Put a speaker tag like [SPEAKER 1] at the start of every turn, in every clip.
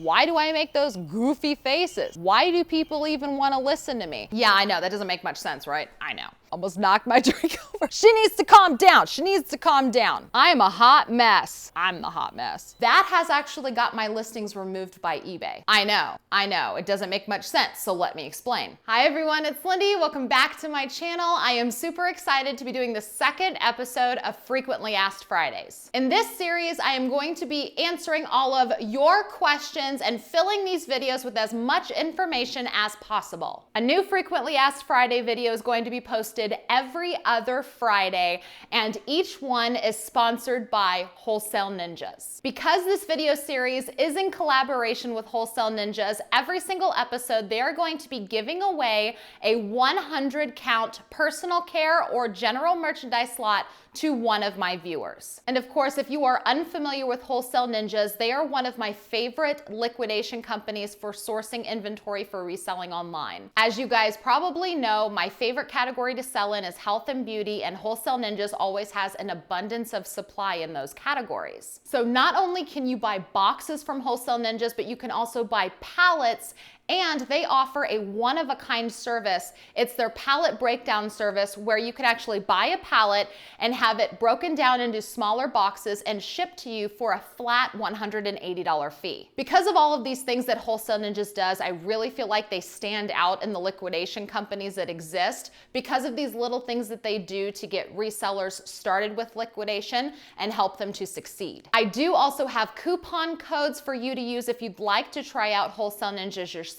[SPEAKER 1] Why do I make those goofy faces? Why do people even want to listen to me? Yeah, I know, that doesn't make much sense, right? I know. Almost knocked my drink over. She needs to calm down. She needs to calm down. I am a hot mess. I'm the hot mess. That has actually got my listings removed by eBay. I know. It doesn't make much sense, so let me explain. Hi everyone, it's Lindey. Welcome back to my channel. I am super excited to be doing the second episode of Frequently Asked Fridays. In this series, I am going to be answering all of your questions and filling these videos with as much information as possible. A new Frequently Asked Friday video is going to be posted every other Friday, and each one is sponsored by Wholesale Ninjas. Because this video series is in collaboration with Wholesale Ninjas, every single episode they are going to be giving away a 100 count personal care or general merchandise lot to one of my viewers. And of course, if you are unfamiliar with Wholesale Ninjas, they are one of my favorite liquidation companies for sourcing inventory for reselling online. As you guys probably know, my favorite category to sell in is health and beauty, and Wholesale Ninjas always has an abundance of supply in those categories. So not only can you buy boxes from Wholesale Ninjas, but you can also buy pallets, and they offer a one-of-a-kind service. It's their pallet breakdown service where you can actually buy a pallet and have it broken down into smaller boxes and shipped to you for a flat $180 fee. Because of all of these things that Wholesale Ninjas does, I really feel like they stand out in the liquidation companies that exist because of these little things that they do to get resellers started with liquidation and help them to succeed. I do also have coupon codes for you to use if you'd like to try out Wholesale Ninjas yourself.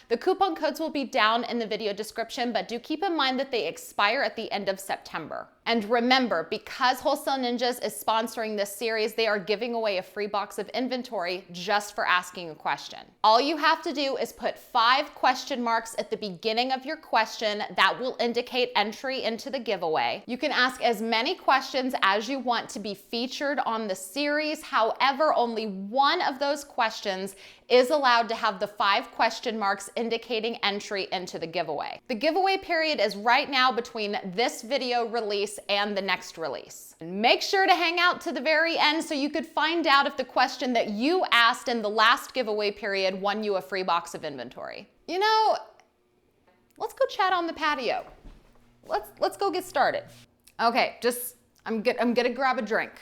[SPEAKER 1] The coupon codes will be down in the video description, but do keep in mind that they expire at the end of September. And remember, because Wholesale Ninjas is sponsoring this series, they are giving away a free box of inventory just for asking a question. All you have to do is put 5 question marks at the beginning of your question that will indicate entry into the giveaway. You can ask as many questions as you want to be featured on the series. However, only one of those questions is allowed to have the 5 question marks indicating entry into the giveaway. The giveaway period is right now between this video release and the next release. Make sure to hang out to the very end so you could find out if the question that you asked in the last giveaway period won you a free box of inventory. You know, let's go chat on the patio. Let's go get started. Okay, I'm gonna grab a drink.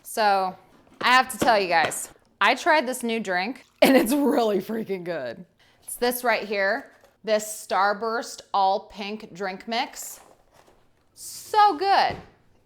[SPEAKER 1] So I have to tell you guys, I tried this new drink and it's really freaking good. It's this right here, this Starburst all pink drink mix. So good.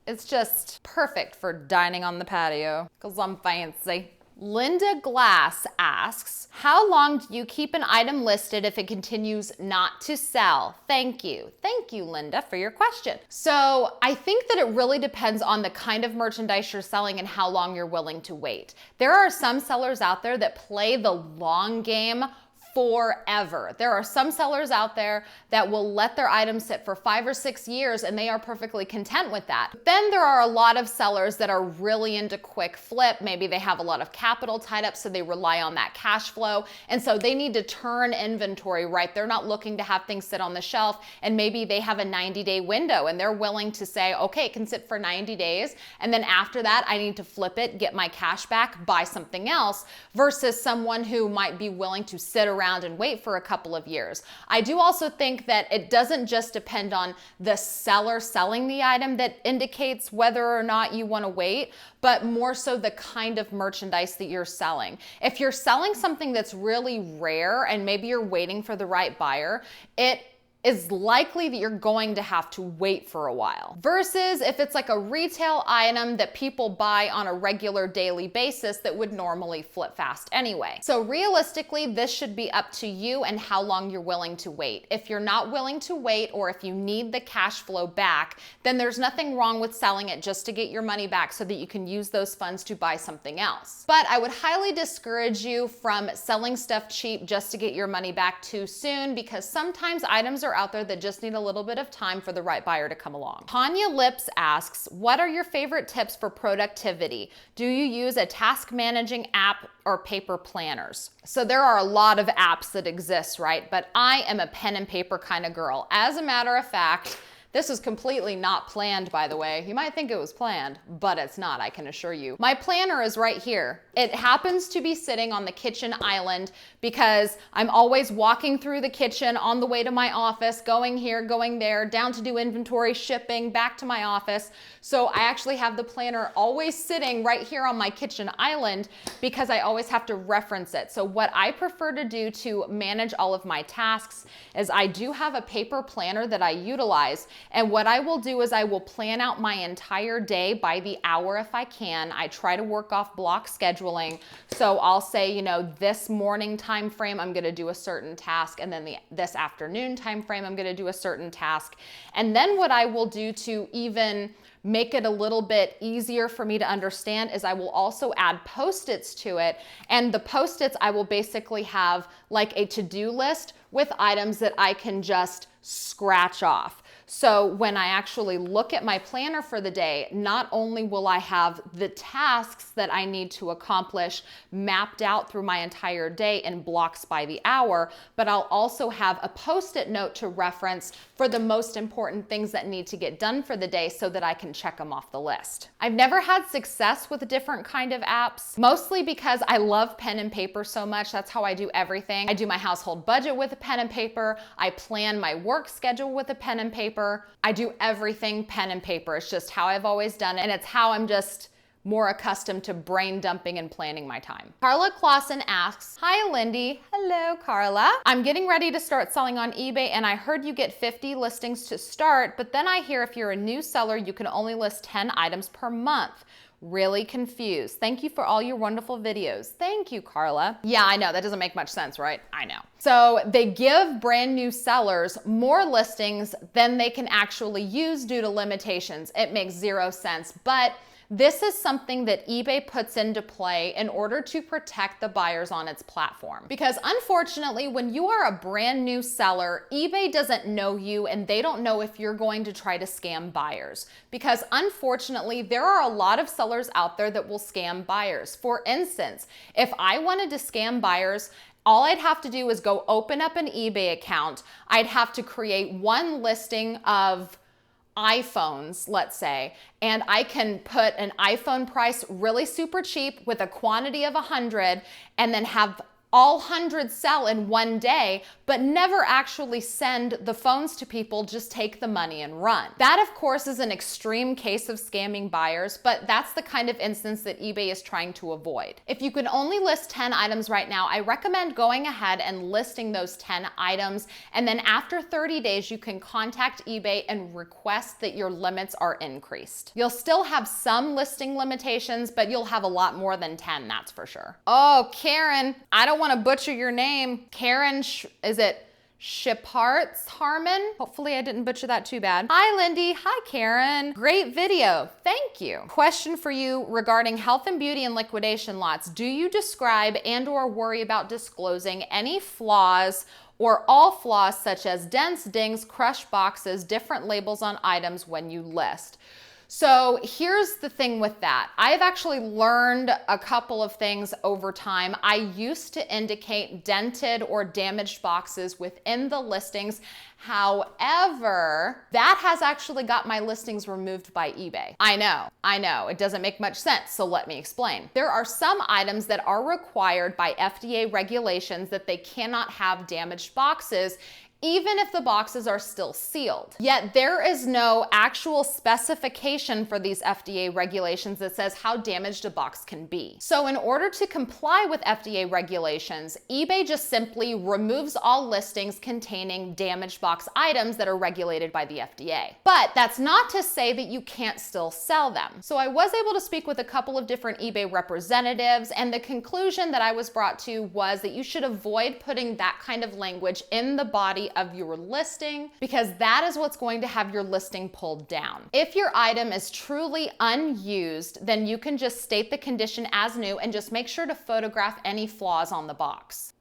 [SPEAKER 1] It's just perfect for dining on the patio because I'm fancy. Linda Glass asks, how long do you keep an item listed if it continues not to sell? Thank you. Thank you, Linda, for your question. So I think that it really depends on the kind of merchandise you're selling and how long you're willing to wait. There are some sellers out there that play the long game forever. There are some sellers out there that will let their items sit for 5 or 6 years and they are perfectly content with that. But then there are a lot of sellers that are really into quick flip. Maybe they have a lot of capital tied up, so they rely on that cash flow. And so they need to turn inventory, right? They're not looking to have things sit on the shelf, and maybe they have a 90-day window and they're willing to say, okay, it can sit for 90 days. And then after that, I need to flip it, get my cash back, buy something else, versus someone who might be willing to sit around and wait for a couple of years. I do also think that it doesn't just depend on the seller selling the item that indicates whether or not you want to wait, but more so the kind of merchandise that you're selling. If you're selling something that's really rare and maybe you're waiting for the right buyer, it is likely that you're going to have to wait for a while. Versus if it's like a retail item that people buy on a regular daily basis that would normally flip fast anyway. So realistically, this should be up to you and how long you're willing to wait. If you're not willing to wait, or if you need the cash flow back, then there's nothing wrong with selling it just to get your money back so that you can use those funds to buy something else. But I would highly discourage you from selling stuff cheap just to get your money back too soon, because sometimes items are out there that just need a little bit of time for the right buyer to come along. Tanya Lips asks, what are your favorite tips for productivity? Do you use a task managing app or paper planners? So there are a lot of apps that exist, right? But I am a pen and paper kind of girl. As a matter of fact, This is completely not planned, by the way. You might think it was planned, but it's not, I can assure you. My planner is right here. It happens to be sitting on the kitchen island because I'm always walking through the kitchen on the way to my office, going here, going there, down to do inventory, shipping, back to my office. So I actually have the planner always sitting right here on my kitchen island because I always have to reference it. So what I prefer to do to manage all of my tasks is I do have a paper planner that I utilize. And what I will do is I will plan out my entire day by the hour if I can. I try to work off block scheduling. So I'll say, you know, this morning time frame, I'm gonna do a certain task, and then this afternoon time frame, I'm gonna do a certain task. And then what I will do to even make it a little bit easier for me to understand is I will also add Post-its to it. And the Post-its, I will basically have like a to-do list with items that I can just scratch off. So when I actually look at my planner for the day, not only will I have the tasks that I need to accomplish mapped out through my entire day in blocks by the hour, but I'll also have a Post-it note to reference for the most important things that need to get done for the day so that I can check them off the list. I've never had success with different kind of apps, mostly because I love pen and paper so much. That's how I do everything. I do my household budget with a pen and paper. I plan my work schedule with a pen and paper. I do everything pen and paper. It's just how I've always done it, and it's how I'm just more accustomed to brain dumping and planning my time. Carla Clausen asks, hi Lindey. Hello, Carla. I'm getting ready to start selling on eBay, and I heard you get 50 listings to start, but then I hear if you're a new seller, you can only list 10 items per month. Really confused. Thank you for all your wonderful videos. Thank you, Carla. Yeah, I know, that doesn't make much sense, right? I know. So they give brand new sellers more listings than they can actually use due to limitations. It makes zero sense, but this is something that eBay puts into play in order to protect the buyers on its platform. Because unfortunately, when you are a brand new seller, eBay doesn't know you and they don't know if you're going to try to scam buyers. Because unfortunately, there are a lot of sellers out there that will scam buyers. For instance, if I wanted to scam buyers, all I'd have to do is go open up an eBay account. I'd have to create one listing of iPhones, let's say, and I can put an iPhone price really super cheap with a quantity of 100 and then have all 100 sell in one day, but never actually send the phones to people, just take the money and run. That, of course, is an extreme case of scamming buyers, but that's the kind of instance that eBay is trying to avoid. If you can only list 10 items right now, I recommend going ahead and listing those 10 items, and then after 30 days, you can contact eBay and request that your limits are increased. You'll still have some listing limitations, but you'll have a lot more than 10, that's for sure. Oh, Karen, I don't want to butcher your name. Karen, is it Shiparts Harmon? Hopefully I didn't butcher that too bad. Hi Lindey, hi Karen. Great video, thank you. Question for you regarding health and beauty and liquidation lots. Do you describe and/or worry about disclosing any flaws or all flaws such as dents, dings, crushed boxes, different labels on items when you list? So here's the thing with that. I've actually learned a couple of things over time. I used to indicate dented or damaged boxes within the listings. However, that has actually got my listings removed by eBay. I know, it doesn't make much sense, so let me explain. There are some items that are required by FDA regulations that they cannot have damaged boxes, even if the boxes are still sealed. Yet there is no actual specification for these FDA regulations that says how damaged a box can be. So in order to comply with FDA regulations, eBay just simply removes all listings containing damaged box items that are regulated by the FDA. But that's not to say that you can't still sell them. So I was able to speak with a couple of different eBay representatives, and the conclusion that I was brought to was that you should avoid putting that kind of language in the body of your listing, because that is what's going to have your listing pulled down. If your item is truly unused, then you can just state the condition as new and just make sure to photograph any flaws on the box.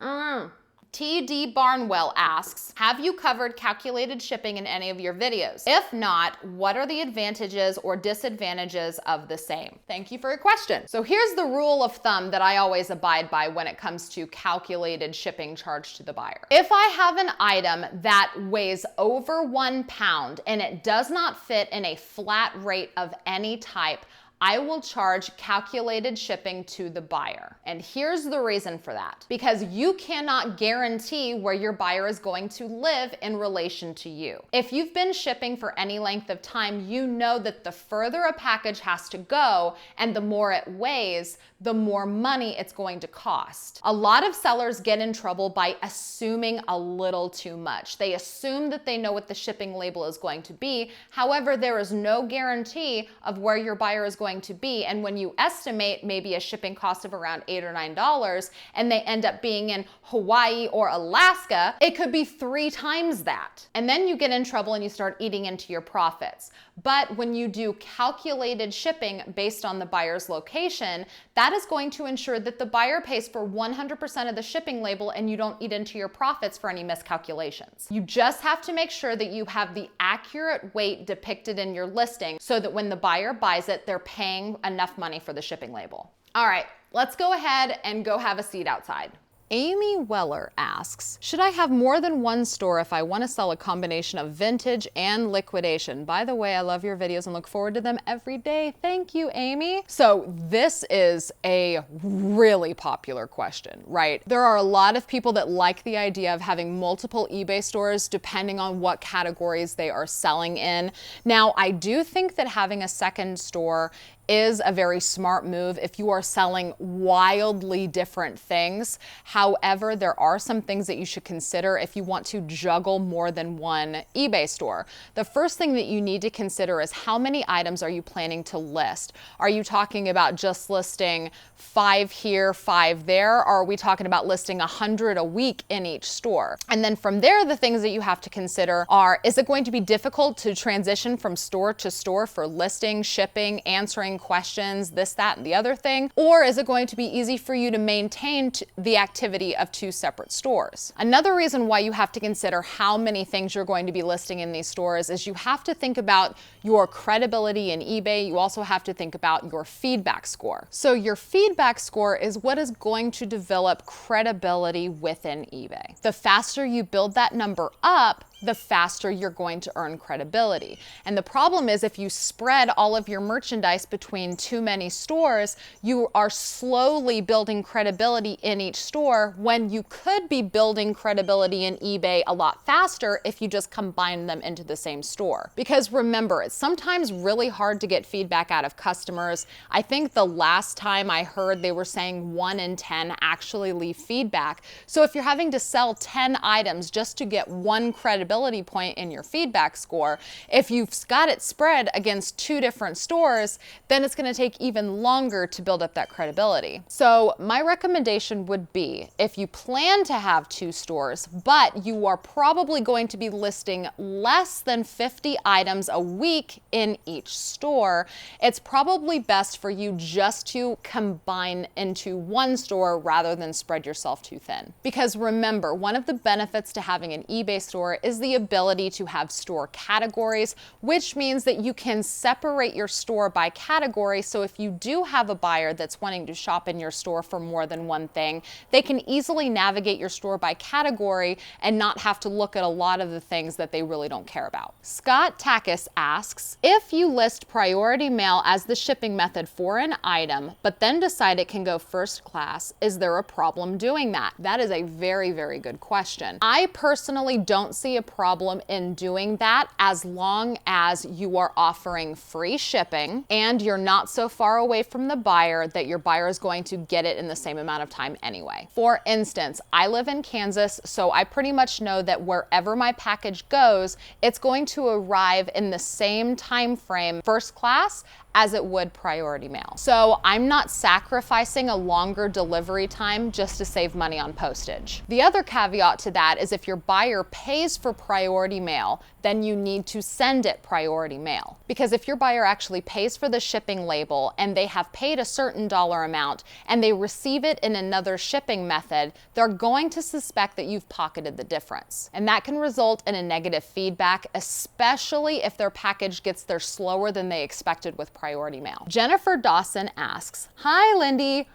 [SPEAKER 1] TD Barnwell asks, have you covered calculated shipping in any of your videos? If not, what are the advantages or disadvantages of the same? Thank you for your question. So here's the rule of thumb that I always abide by when it comes to calculated shipping charged to the buyer. If I have an item that weighs over 1 pound and it does not fit in a flat rate of any type, I will charge calculated shipping to the buyer. And here's the reason for that. Because you cannot guarantee where your buyer is going to live in relation to you. If you've been shipping for any length of time, you know that the further a package has to go and the more it weighs, the more money it's going to cost. A lot of sellers get in trouble by assuming a little too much. They assume that they know what the shipping label is going to be. However, there is no guarantee of where your buyer is going to be. And when you estimate maybe a shipping cost of around $8 or $9 and they end up being in Hawaii or Alaska, it could be 3 times that. And then you get in trouble and you start eating into your profits. But when you do calculated shipping based on the buyer's location, that is going to ensure that the buyer pays for 100% of the shipping label and you don't eat into your profits for any miscalculations. You just have to make sure that you have the accurate weight depicted in your listing so that when the buyer buys it, they're paying enough money for the shipping label. All right, let's go ahead and go have a seat outside. Amy Weller asks, should I have more than one store if I want to sell a combination of vintage and liquidation? By the way, I love your videos and look forward to them every day. Thank you, Amy. So this is a really popular question, right? There are a lot of people that like the idea of having multiple eBay stores depending on what categories they are selling in. Now, I do think that having a second store is a very smart move if you are selling wildly different things. However, there are some things that you should consider if you want to juggle more than one eBay store. The first thing that you need to consider is how many items are you planning to list? Are you talking about just listing 5 here, 5 there? Or are we talking about listing 100 a week in each store? And then from there, the things that you have to consider are, is it going to be difficult to transition from store to store for listing, shipping, answering questions, this, that, and the other thing? Or is it going to be easy for you to maintain the activity of 2 separate stores? Another reason why you have to consider how many things you're going to be listing in these stores is you have to think about your credibility in eBay. You also have to think about your feedback score. So your feedback score is what is going to develop credibility within eBay. The faster you build that number up, the faster you're going to earn credibility. And the problem is if you spread all of your merchandise between too many stores, you are slowly building credibility in each store when you could be building credibility in eBay a lot faster if you just combine them into the same store. Because remember, it's sometimes really hard to get feedback out of customers. I think the last time I heard they were saying 1 in 10 actually leave feedback. So if you're having to sell 10 items just to get 1 credibility point in your feedback score, if you've got it spread against 2 different stores, then it's going to take even longer to build up that credibility. So my recommendation would be, if you plan to have 2 stores, but you are probably going to be listing less than 50 items a week in each store, it's probably best for you just to combine into 1 store rather than spread yourself too thin. Because remember, one of the benefits to having an eBay store is the ability to have store categories, which means that you can separate your store by category. So if you do have a buyer that's wanting to shop in your store for more than one thing, they can easily navigate your store by category and not have to look at a lot of the things that they really don't care about. Scott Takis asks, if you list priority mail as the shipping method for an item, but then decide it can go first class, is there a problem doing that? That is a very, very good question. I personally don't see a problem in doing that as long as you are offering free shipping and you're not so far away from the buyer that your buyer is going to get it in the same amount of time anyway. For instance, I live in Kansas, so I pretty much know that wherever my package goes, it's going to arrive in the same time frame first class as it would priority mail. So I'm not sacrificing a longer delivery time just to save money on postage. The other caveat to that is if your buyer pays for priority mail, then you need to send it priority mail. Because if your buyer actually pays for the shipping label and they have paid a certain dollar amount and they receive it in another shipping method, they're going to suspect that you've pocketed the difference. And that can result in a negative feedback, especially if their package gets there slower than they expected with priority mail. Jennifer Dawson asks, "Hi, Lindey."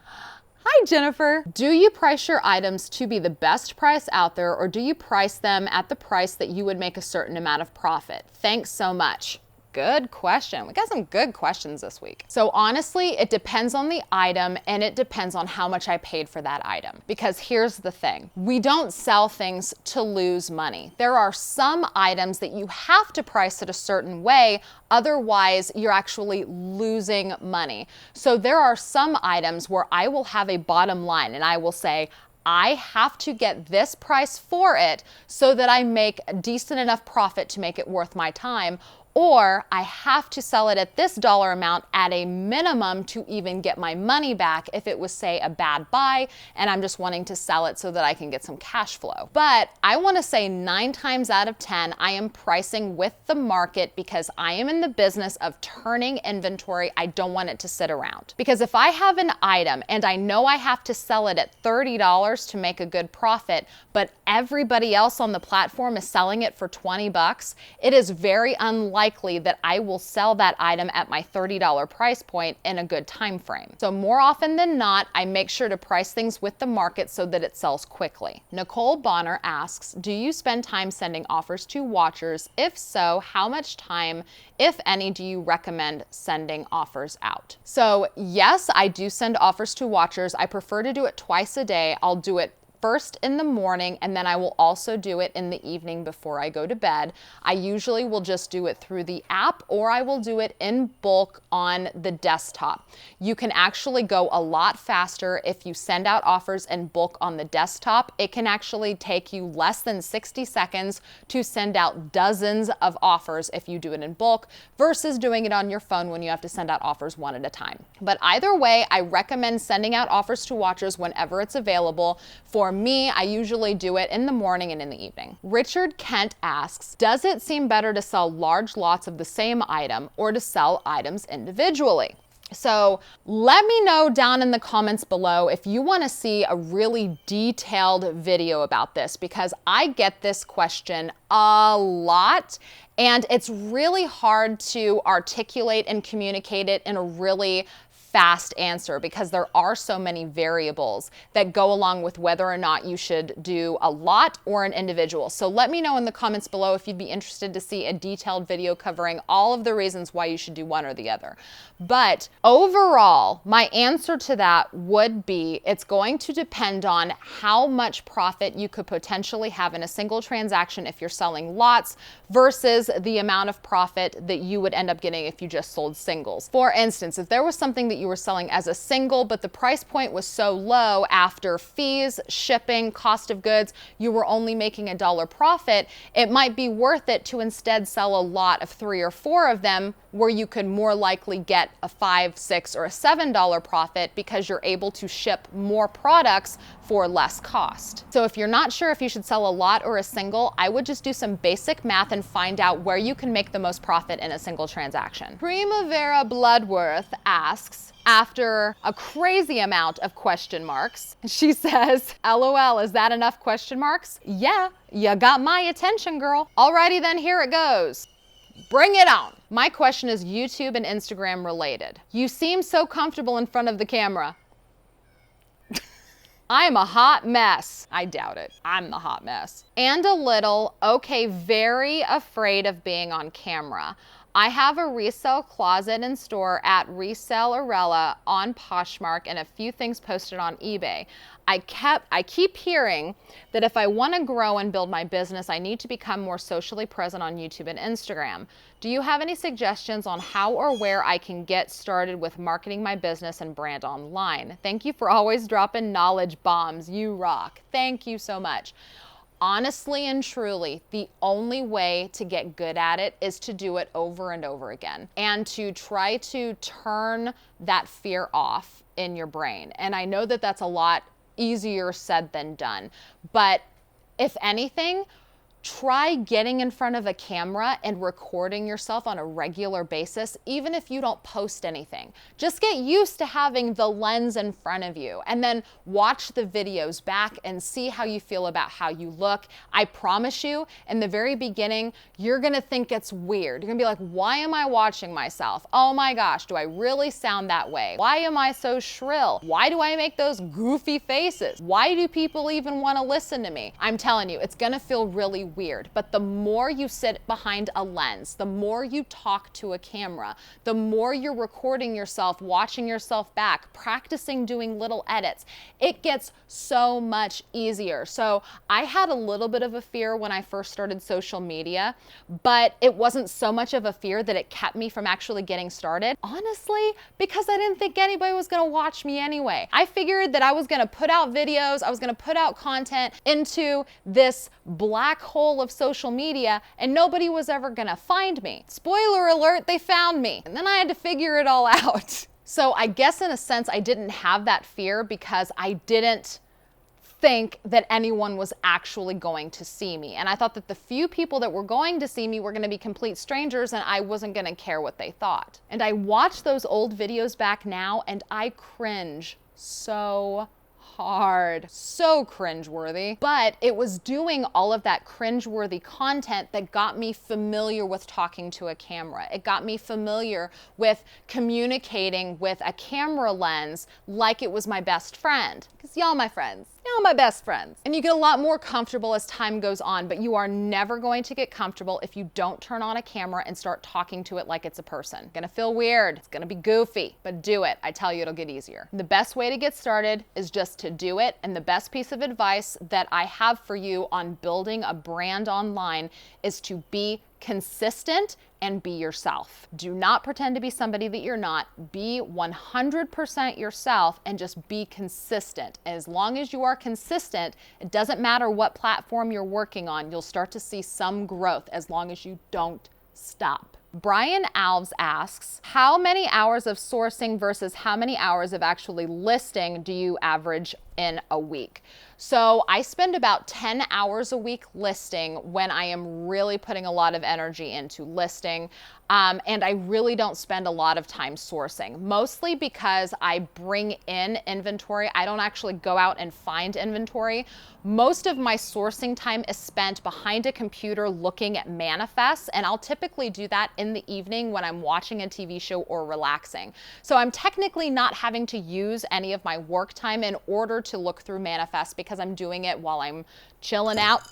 [SPEAKER 1] Hi, Jennifer. Do you price your items to be the best price out there, or do you price them at the price that you would make a certain amount of profit? Thanks so much. Good question. We got some good questions this week. So honestly, it depends on the item and it depends on how much I paid for that item. Because here's the thing, we don't sell things to lose money. There are some items that you have to price it a certain way, otherwise you're actually losing money. So there are some items where I will have a bottom line and I will say, I have to get this price for it so that I make a decent enough profit to make it worth my time. Or I have to sell it at this dollar amount at a minimum to even get my money back if it was, say, a bad buy and I'm just wanting to sell it so that I can get some cash flow. But I want to say 9 times out of 10, I am pricing with the market because I am in the business of turning inventory. I don't want it to sit around. Because if I have an item and I know I have to sell it at $30 to make a good profit, but everybody else on the platform is selling it for 20 bucks, it is very unlikely that I will sell that item at my $30 price point in a good time frame. So more often than not, I make sure to price things with the market so that it sells quickly. Nicole Bonner asks, do you spend time sending offers to watchers? If so, how much time, if any, do you recommend sending offers out? So yes, I do send offers to watchers. I prefer to do it twice a day. I'll do it first in the morning, and then I will also do it in the evening before I go to bed. I usually will just do it through the app, or I will do it in bulk on the desktop. You can actually go a lot faster if you send out offers in bulk on the desktop. It can actually take you less than 60 seconds to send out dozens of offers if you do it in bulk versus doing it on your phone when you have to send out offers one at a time. But either way, I recommend sending out offers to watchers whenever it's available. For me, I usually do it in the morning and in the evening. Richard Kent asks, does it seem better to sell large lots of the same item or to sell items individually? So let me know down in the comments below if you want to see a really detailed video about this, because I get this question a lot and it's really hard to articulate and communicate it in a really fast answer because there are so many variables that go along with whether or not you should do a lot or an individual. So let me know in the comments below if you'd be interested to see a detailed video covering all of the reasons why you should do one or the other. But overall, my answer to that would be it's going to depend on how much profit you could potentially have in a single transaction if you're selling lots versus the amount of profit that you would end up getting if you just sold singles. For instance, if there was something that you were selling as a single, but the price point was so low after fees, shipping, cost of goods, you were only making $1 profit, it might be worth it to instead sell a lot of 3 or 4 of them where you could more likely get a $5, $6, or a $7 profit because you're able to ship more products for less cost. So if you're not sure if you should sell a lot or a single, I would just do some basic math and find out where you can make the most profit in a single transaction. Primavera Bloodworth asks, after a crazy amount of question marks, she says, LOL, is that enough question marks? Yeah, you got my attention, girl. Alrighty then, here it goes. Bring it on. My question is YouTube and Instagram related. You seem so comfortable in front of the camera. I'm a hot mess. I doubt it. I'm the hot mess. And a little, okay, very afraid of being on camera. I have a resale closet and store at Resale Arella on Poshmark and a few things posted on eBay. I keep hearing that if I want to grow and build my business, I need to become more socially present on YouTube and Instagram. Do you have any suggestions on how or where I can get started with marketing my business and brand online? Thank you for always dropping knowledge bombs. You rock. Thank you so much. Honestly and truly, the only way to get good at it is to do it over and over again and to try to turn that fear off in your brain. And I know that that's a lot easier said than done, but if anything, try getting in front of a camera and recording yourself on a regular basis, even if you don't post anything. Just get used to having the lens in front of you and then watch the videos back and see how you feel about how you look. I promise you, in the very beginning, you're gonna think it's weird. You're gonna be like, why am I watching myself? Oh my gosh, do I really sound that way? Why am I so shrill? Why do I make those goofy faces? Why do people even wanna listen to me? I'm telling you, it's gonna feel really weird, but the more you sit behind a lens, the more you talk to a camera, the more you're recording yourself, watching yourself back, practicing doing little edits, it gets so much easier. So I had a little bit of a fear when I first started social media, but it wasn't so much of a fear that it kept me from actually getting started. Honestly, because I didn't think anybody was gonna watch me anyway. I figured that I was gonna put out videos, I was gonna put out content into this black hole of social media, and nobody was ever gonna find me. Spoiler alert, they found me. And then I had to figure it all out. So I guess in a sense, I didn't have that fear because I didn't think that anyone was actually going to see me. And I thought that the few people that were going to see me were gonna be complete strangers and I wasn't gonna care what they thought. And I watch those old videos back now and I cringe so hard, so cringeworthy, but it was doing all of that cringeworthy content that got me familiar with talking to a camera. It got me familiar with communicating with a camera lens like it was my best friend, because y'all my friends. Y'all my best friends. And you get a lot more comfortable as time goes on, but you are never going to get comfortable if you don't turn on a camera and start talking to it like it's a person. Gonna feel weird, it's gonna be goofy, but do it. I tell you, it'll get easier. The best way to get started is just to do it, and the best piece of advice that I have for you on building a brand online is to be consistent and be yourself. Do not pretend to be somebody that you're not. Be 100% yourself and just be consistent. As long as you are consistent, it doesn't matter what platform you're working on, you'll start to see some growth as long as you don't stop. Brian Alves asks, how many hours of sourcing versus how many hours of actually listing do you average in a week? So I spend about 10 hours a week listing when I am really putting a lot of energy into listing. And I really don't spend a lot of time sourcing, mostly because I bring in inventory. I don't actually go out and find inventory. Most of my sourcing time is spent behind a computer looking at manifests, and I'll typically do that in the evening when I'm watching a TV show or relaxing. So I'm technically not having to use any of my work time in order to look through manifests because I'm doing it while I'm chilling out.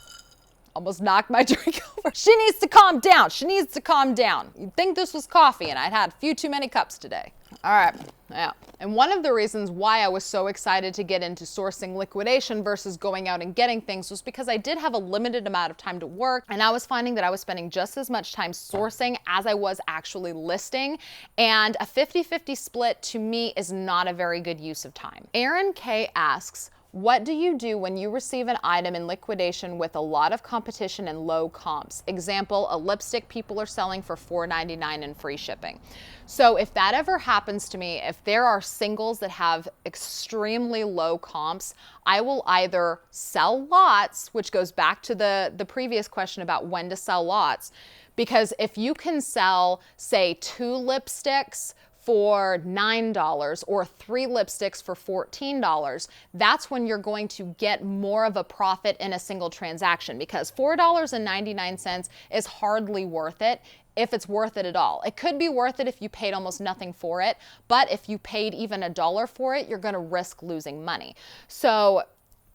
[SPEAKER 1] Almost knocked my drink over. She needs to calm down. She needs to calm down. You'd think this was coffee and I'd had a few too many cups today. All right, yeah. And one of the reasons why I was so excited to get into sourcing liquidation versus going out and getting things was because I did have a limited amount of time to work, and I was finding that I was spending just as much time sourcing as I was actually listing, and a 50-50 split to me is not a very good use of time. Aaron K asks, what do you do when you receive an item in liquidation with a lot of competition and low comps? Example, a lipstick people are selling for $4.99 and free shipping. So if that ever happens to me, if there are singles that have extremely low comps, I will either sell lots, which goes back to the previous question about when to sell lots, because if you can sell, say, 2 lipsticks for $9 or 3 lipsticks for $14, that's when you're going to get more of a profit in a single transaction, because $4.99 is hardly worth it if it's worth it at all. It could be worth it if you paid almost nothing for it, but if you paid even $1 for it, you're gonna risk losing money. So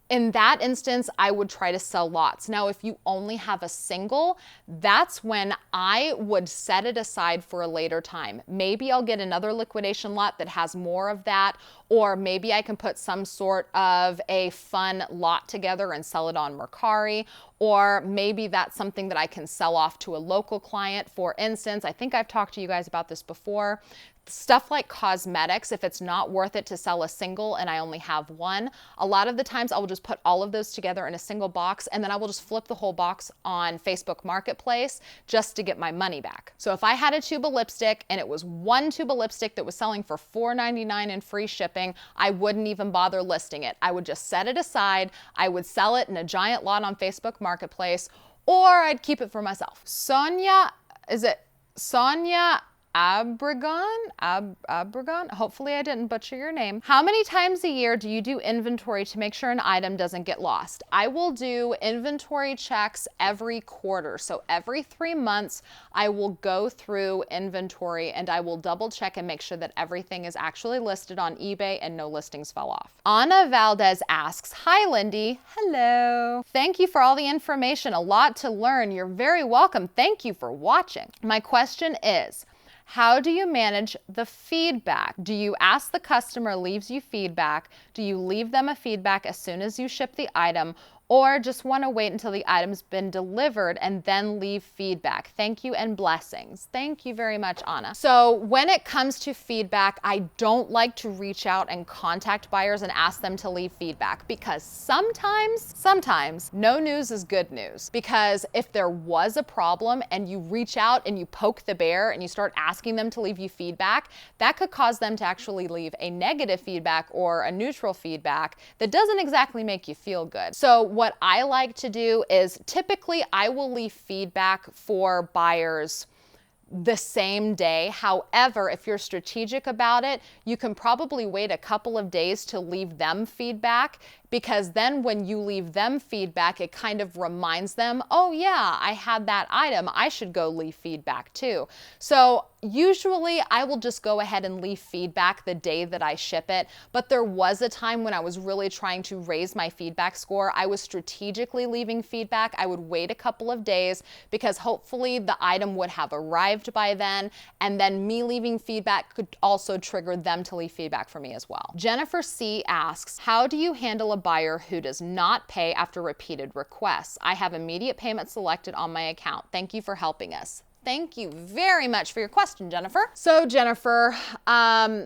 [SPEAKER 1] in that instance, I would try to sell lots. Now, if you only have a single, that's when I would set it aside for a later time. Maybe I'll get another liquidation lot that has more of that, or maybe I can put some sort of a fun lot together and sell it on Mercari, or maybe that's something that I can sell off to a local client. For instance, I think I've talked to you guys about this before. Stuff like cosmetics, if it's not worth it to sell a single and I only have one, a lot of the times I will just put all of those together in a single box, and then I will just flip the whole box on Facebook Marketplace just to get my money back. So if I had a tube of lipstick and it was one tube of lipstick that was selling for $4.99 and free shipping, I wouldn't even bother listing it. I would just set it aside. I would sell it in a giant lot on Facebook Marketplace, or I'd keep it for myself. Sonia, is it Sonia Abregon? Hopefully I didn't butcher your name. How many times a year do you do inventory to make sure an item doesn't get lost? I will do inventory checks every quarter. So every 3 months, I will go through inventory and I will double check and make sure that everything is actually listed on eBay and no listings fell off. Ana Valdez asks, hi Lindey. Hello. Thank you for all the information. A lot to learn. You're very welcome. Thank you for watching. My question is, how do you manage the feedback? Do you ask the customer leaves you feedback? Do you leave them a feedback as soon as you ship the item? Or just want to wait until the item's been delivered and then leave feedback? Thank you and blessings. Thank you very much, Anna. So when it comes to feedback, I don't like to reach out and contact buyers and ask them to leave feedback because sometimes no news is good news. Because if there was a problem and you reach out and you poke the bear and you start asking them to leave you feedback, that could cause them to actually leave a negative feedback or a neutral feedback that doesn't exactly make you feel good. So what I like to do is typically I will leave feedback for buyers the same day. However, if you're strategic about it, you can probably wait a couple of days to leave them feedback, because then when you leave them feedback, it kind of reminds them, oh yeah, I had that item, I should go leave feedback too. So usually I will just go ahead and leave feedback the day that I ship it, but there was a time when I was really trying to raise my feedback score. I was strategically leaving feedback. I would wait a couple of days because hopefully the item would have arrived by then, and then me leaving feedback could also trigger them to leave feedback for me as well. Jennifer C asks, how do you handle a buyer who does not pay after repeated requests? I have immediate payment selected on my account. Thank you for helping us. Thank you very much for your question, Jennifer. So Jennifer,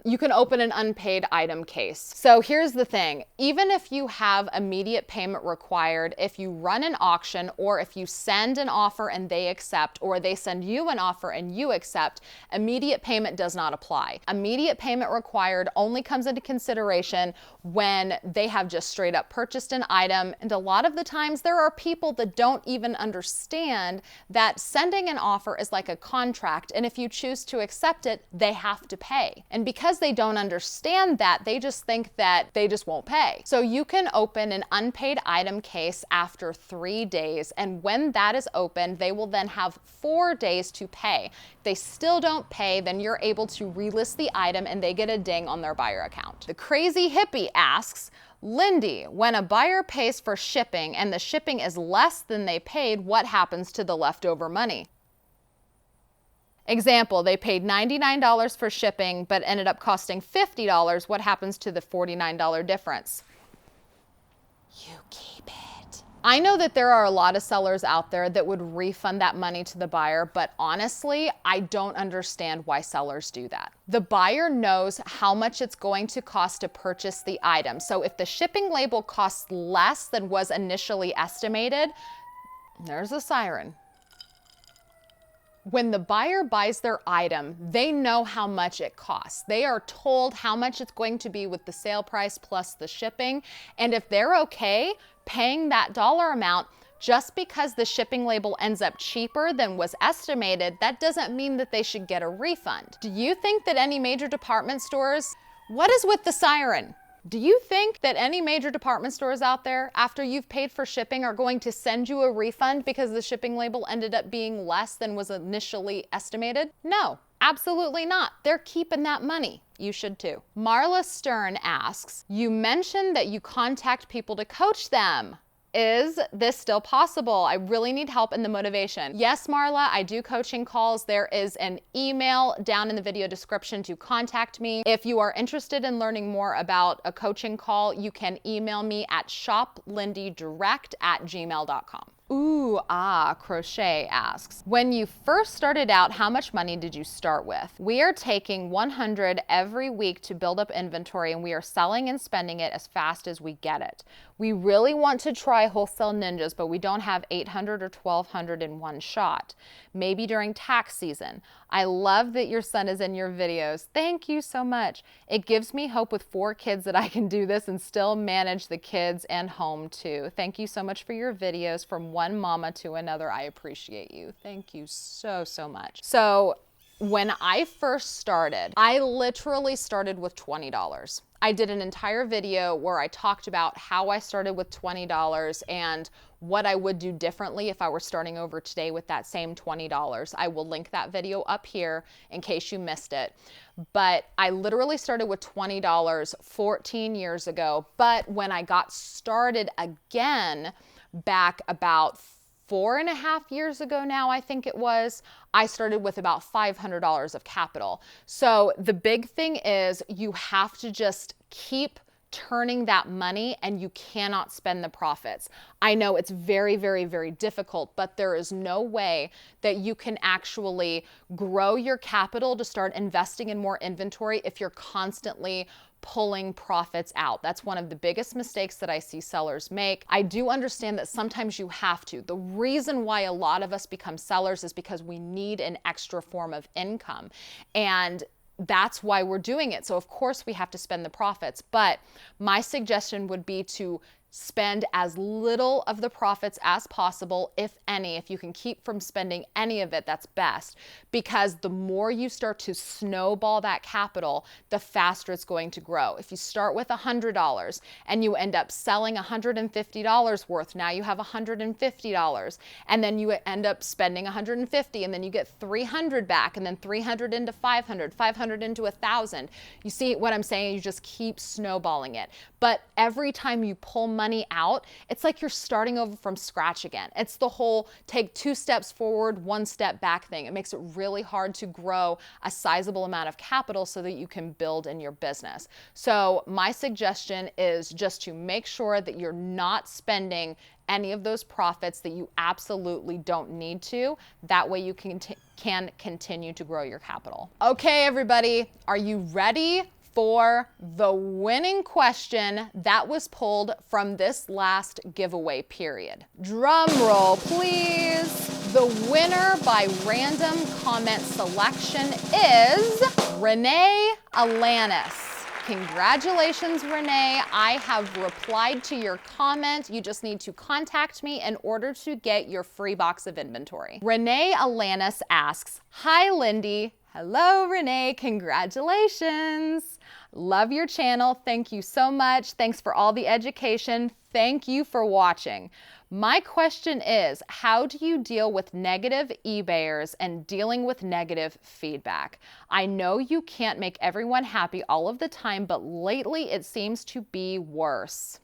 [SPEAKER 1] you can open an unpaid item case. So here's the thing. Even if you have immediate payment required, if you run an auction or if you send an offer and they accept, or they send you an offer and you accept, immediate payment does not apply. Immediate payment required only comes into consideration when they have just straight up purchased an item. And a lot of the times there are people that don't even understand that sending an offer is like a contract, and if you choose to accept it, they have to pay. And because they don't understand that, they just think that they just won't pay. So you can open an unpaid item case after 3 days, and when that is open, they will then have 4 days to pay. If they still don't pay, then you're able to relist the item and they get a ding on their buyer account. The Crazy Hippie asks, Lindey, when a buyer pays for shipping and the shipping is less than they paid, what happens to the leftover money? Example, they paid $99 for shipping, but ended up costing $50. What happens to the $49 difference? You keep it. I know that there are a lot of sellers out there that would refund that money to the buyer, but honestly, I don't understand why sellers do that. The buyer knows how much it's going to cost to purchase the item. So if the shipping label costs less than was initially estimated, there's a siren. When the buyer buys their item, they know how much it costs. They are told how much it's going to be with the sale price plus the shipping. And if they're okay paying that dollar amount, just because the shipping label ends up cheaper than was estimated, that doesn't mean that they should get a refund. Do you think that any major department stores, what is with the siren? Do you think that any major department stores out there, after you've paid for shipping, are going to send you a refund because the shipping label ended up being less than was initially estimated? No, absolutely not. They're keeping that money. You should too. Marla Stern asks, you mentioned that you contact people to coach them. Is this still possible? I really need help in the motivation. Yes, Marla, I do coaching calls. There is an email down in the video description to contact me. If you are interested in learning more about a coaching call, you can email me at ShopLindeyDirect@gmail.com. Crochet asks, when you first started out, how much money did you start with? We are taking 100 every week to build up inventory, and we are selling and spending it as fast as we get it. We really want to try Wholesale Ninjas, but we don't have 800 or 1200 in one shot. Maybe during tax season. I love that your son is in your videos. Thank you so much. It gives me hope with 4 kids that I can do this and still manage the kids and home too. Thank you so much for your videos. From one mama to another, I appreciate you. Thank you so, so much. So when I first started, I literally started with $20. I did an entire video where I talked about how I started with $20 and what I would do differently if I were starting over today with that same $20. I will link that video up here in case you missed it. But I literally started with $20 14 years ago. But when I got started again back about 4.5 years ago now, I think it was, I started with about $500 of capital. So the big thing is you have to just keep turning that money and you cannot spend the profits. I know it's very, very, very difficult, but there is no way that you can actually grow your capital to start investing in more inventory if you're constantly pulling profits out. That's one of the biggest mistakes that I see sellers make. I do understand that sometimes you have to. The reason why a lot of us become sellers is because we need an extra form of income. And that's why we're doing it. So of course we have to spend the profits, but my suggestion would be to spend as little of the profits as possible, if any. If you can keep from spending any of it, that's best, because the more you start to snowball that capital, the faster it's going to grow. If you start with $100 and you end up selling $150 worth, now you have $150, and then you end up spending $150, and then you get $300 back, and then $300 into $500, $500 into $1,000. You see what I'm saying? You just keep snowballing it. But every time you pull money out, it's like you're starting over from scratch again. It's the whole take 2 steps forward, 1 step back thing. It makes it really hard to grow a sizable amount of capital so that you can build in your business. So my suggestion is just to make sure that you're not spending any of those profits that you absolutely don't need to. That way you can continue to grow your capital. Okay, everybody, are you ready for the winning question that was pulled from this last giveaway period? Drum roll, please. The winner by random comment selection is Renee Alanis. Congratulations, Renee. I have replied to your comment. You just need to contact me in order to get your free box of inventory. Renee Alanis asks, "Hi, Lindey." Hello, Renee. Congratulations. Love your channel. Thank you so much. Thanks for all the education. Thank you for watching. My question is, how do you deal with negative eBayers and dealing with negative feedback? I know you can't make everyone happy all of the time, but lately it seems to be worse.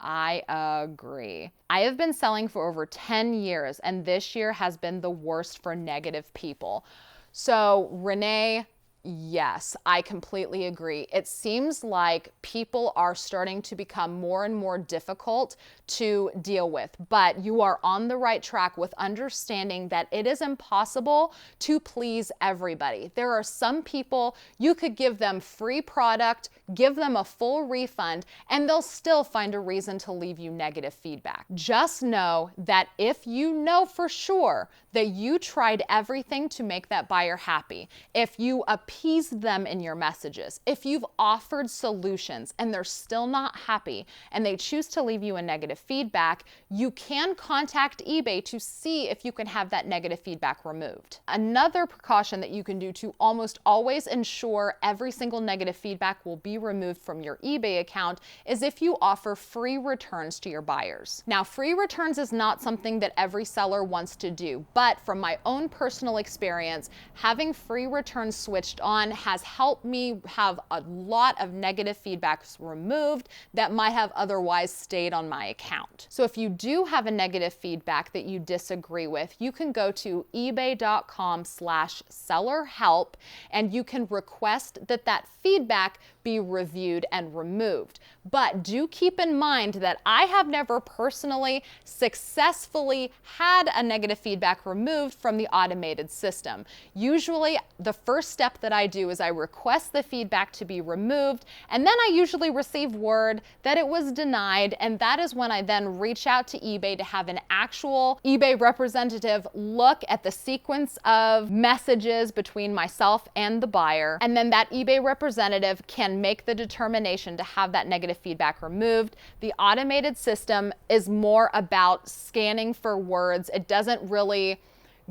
[SPEAKER 1] I agree. I have been selling for over 10 years, and this year has been the worst for negative people. So, Renee, yes, I completely agree. It seems like people are starting to become more and more difficult to deal with, but you are on the right track with understanding that it is impossible to please everybody. There are some people you could give them free product, give them a full refund, and they'll still find a reason to leave you negative feedback. Just know that if you know for sure that you tried everything to make that buyer happy, if you appeased them in your messages, if you've offered solutions and they're still not happy and they choose to leave you a negative feedback, you can contact eBay to see if you can have that negative feedback removed. Another precaution that you can do to almost always ensure every single negative feedback will be removed from your eBay account is if you offer free returns to your buyers. Now, free returns is not something that every seller wants to do, but from my own personal experience, having free returns switched on has helped me have a lot of negative feedbacks removed that might have otherwise stayed on my account. So if you do have a negative feedback that you disagree with, you can go to ebay.com/sellerhelp and you can request that feedback be reviewed and removed. But do keep in mind that I have never personally successfully had a negative feedback removed from the automated system. Usually the first step that I do is I request the feedback to be removed, and then I usually receive word that it was denied, and that is when I then reach out to eBay to have an actual eBay representative look at the sequence of messages between myself and the buyer, and then that eBay representative can make the determination to have that negative feedback removed. The automated system is more about scanning for words. It doesn't really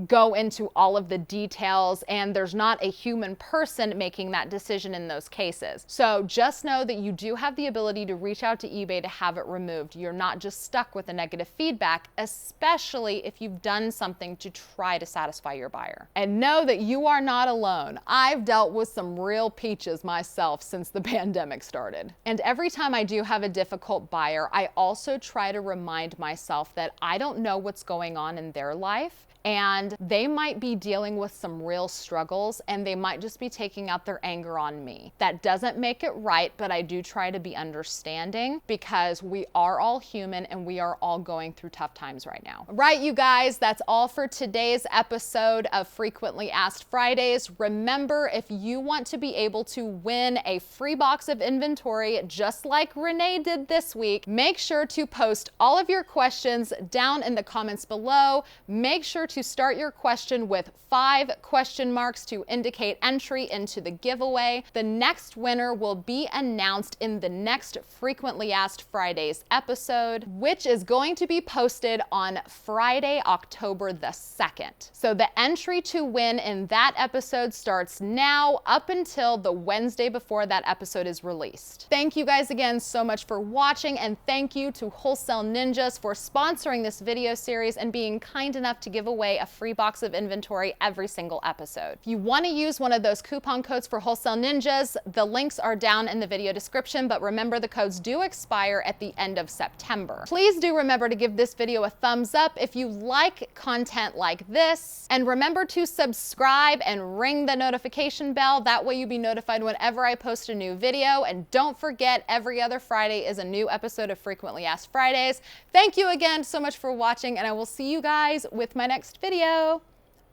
[SPEAKER 1] go into all of the details, and there's not a human person making that decision in those cases. So just know that you do have the ability to reach out to eBay to have it removed. You're not just stuck with a negative feedback, especially if you've done something to try to satisfy your buyer. And know that you are not alone. I've dealt with some real peaches myself since the pandemic started. And every time I do have a difficult buyer, I also try to remind myself that I don't know what's going on in their life, and they might be dealing with some real struggles, and they might just be taking out their anger on me. That doesn't make it right, but I do try to be understanding, because we are all human and we are all going through tough times right now. Right, you guys, that's all for today's episode of Frequently Asked Fridays. Remember, if you want to be able to win a free box of inventory just like Renee did this week, make sure to post all of your questions down in the comments below. Make sure to start your question with 5 question marks to indicate entry into the giveaway. The next winner will be announced in the next Frequently Asked Fridays episode, which is going to be posted on Friday, October the 2nd. So the entry to win in that episode starts now up until the Wednesday before that episode is released. Thank you guys again so much for watching, and thank you to Wholesale Ninjas for sponsoring this video series and being kind enough to give away a free box of inventory every single episode. If you want to use one of those coupon codes for Wholesale Ninjas, the links are down in the video description, but remember, the codes do expire at the end of September. Please do remember to give this video a thumbs up if you like content like this, and remember to subscribe and ring the notification bell. That way you'll be notified whenever I post a new video. And don't forget, every other Friday is a new episode of Frequently Asked Fridays. Thank you again so much for watching, and I will see you guys with my next video.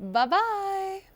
[SPEAKER 1] Bye-bye.